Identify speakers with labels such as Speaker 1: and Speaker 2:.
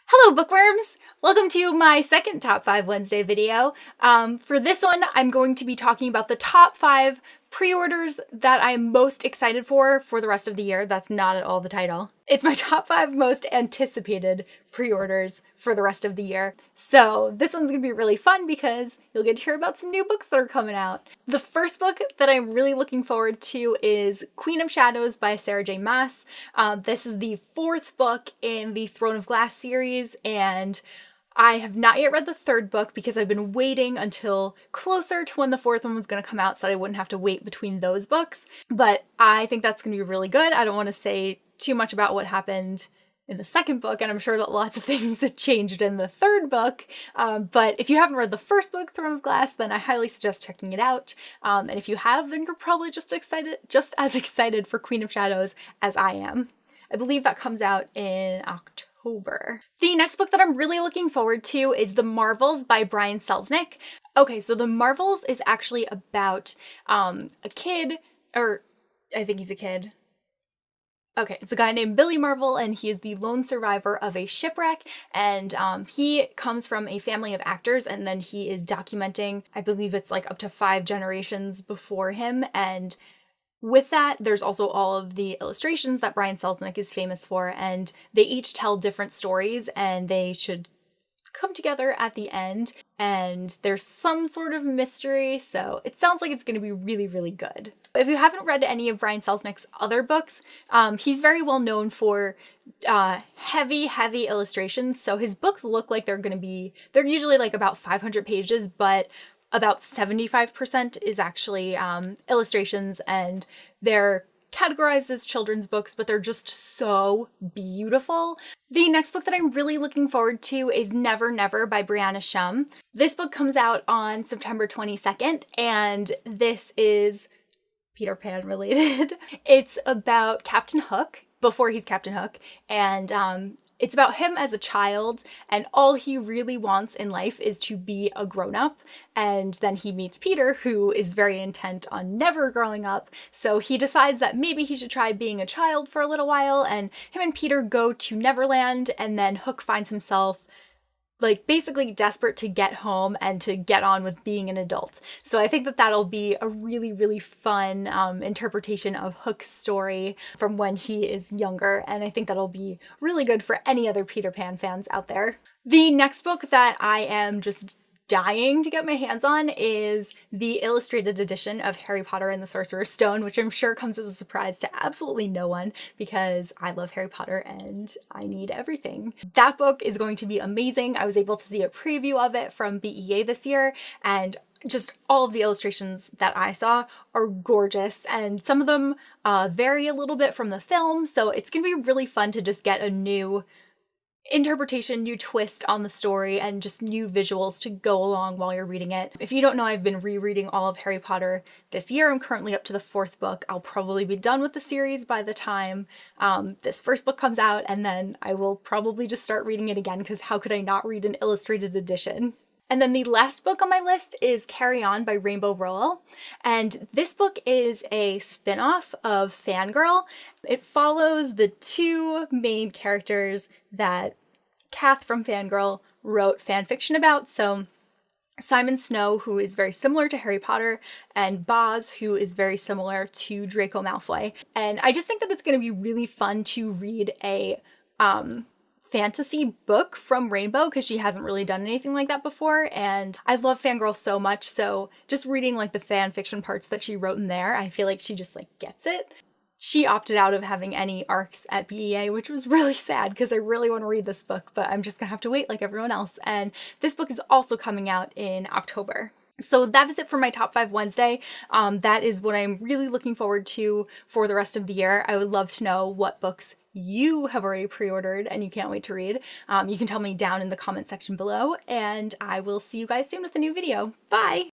Speaker 1: Hello bookworms! Welcome to my second Top 5 Wednesday video. For this one, I'm going to be talking about the top 5 pre-orders that I'm most excited for the rest of the year. That's not at all the title. It's my top 5 most anticipated pre-orders for the rest of the year. So this one's gonna be really fun because you'll get to hear about some new books that are coming out. The first book that I'm really looking forward to is Queen of Shadows by Sarah J. Maas. This is the 4th book in the Throne of Glass series, and I have not yet read the 3rd book because I've been waiting until closer to when the 4th one was going to come out so that I wouldn't have to wait between those books. But I think that's going to be really good. I don't want to say too much about what happened in the 2nd book, and I'm sure that lots of things have changed in the 3rd book. But if you haven't read the 1st book, Throne of Glass, then I highly suggest checking it out. And if you have, then you're probably just as excited for Queen of Shadows as I am. I believe that comes out in October. The next book that I'm really looking forward to is The Marvels by Brian Selznick. Okay, so The Marvels is actually about a kid, or I think he's a kid. Okay, it's a guy named Billy Marvel, and he is the lone survivor of a shipwreck, and he comes from a family of actors, and then he is documenting, I believe it's like up to 5 generations before him, and with that, there's also all of the illustrations that Brian Selznick is famous for, and they each tell different stories, and they should come together at the end, and there's some sort of mystery, so it sounds like it's going to be really, really good. If you haven't read any of Brian Selznick's other books, he's very well known for heavy illustrations, so his books look like they're usually like about 500 pages, but about 75% is actually illustrations, and they're categorized as children's books, but they're just so beautiful. The next book that I'm really looking forward to is Never Never by Brianna Shum. This book comes out on September 22nd, and this is Peter Pan related. It's about Captain Hook, before he's Captain Hook, and it's about him as a child, and all he really wants in life is to be a grown-up. And then he meets Peter, who is very intent on never growing up. So he decides that maybe he should try being a child for a little while, and him and Peter go to Neverland, and then Hook finds himself like basically desperate to get home and to get on with being an adult. So I think that that'll be a really, really fun interpretation of Hook's story from when he is younger. And I think that'll be really good for any other Peter Pan fans out there. The next book that I am just dying to get my hands on is the illustrated edition of Harry Potter and the Sorcerer's Stone, which I'm sure comes as a surprise to absolutely no one because I love Harry Potter and I need everything. That book is going to be amazing. I was able to see a preview of it from BEA this year, and just all of the illustrations that I saw are gorgeous, and some of them vary a little bit from the film, so it's gonna be really fun to just get a new interpretation, new twist on the story, and just new visuals to go along while you're reading it. If you don't know, I've been rereading all of Harry Potter this year. I'm currently up to the 4th book. I'll probably be done with the series by the time this 1st book comes out, and then I will probably just start reading it again because how could I not read an illustrated edition? And then the last book on my list is Carry On by Rainbow Rowell. And this book is a spin-off of Fangirl. It follows the 2 main characters that Kath from Fangirl wrote fanfiction about. So Simon Snow, who is very similar to Harry Potter, and Boz, who is very similar to Draco Malfoy. And I just think that it's going to be really fun to read a fantasy book from Rainbow because she hasn't really done anything like that before, and I love Fangirl so much, so just reading like the fan fiction parts that she wrote in there, I feel like she just like gets it. She opted out of having any arcs at BEA, which was really sad because I really want to read this book, but I'm just gonna have to wait like everyone else. And this book is also coming out in October. So that is it for my Top 5 Wednesday. That is what I'm really looking forward to for the rest of the year. I would love to know what books you have already pre-ordered and you can't wait to read. You can tell me down in the comment section below, and I will see you guys soon with a new video. Bye!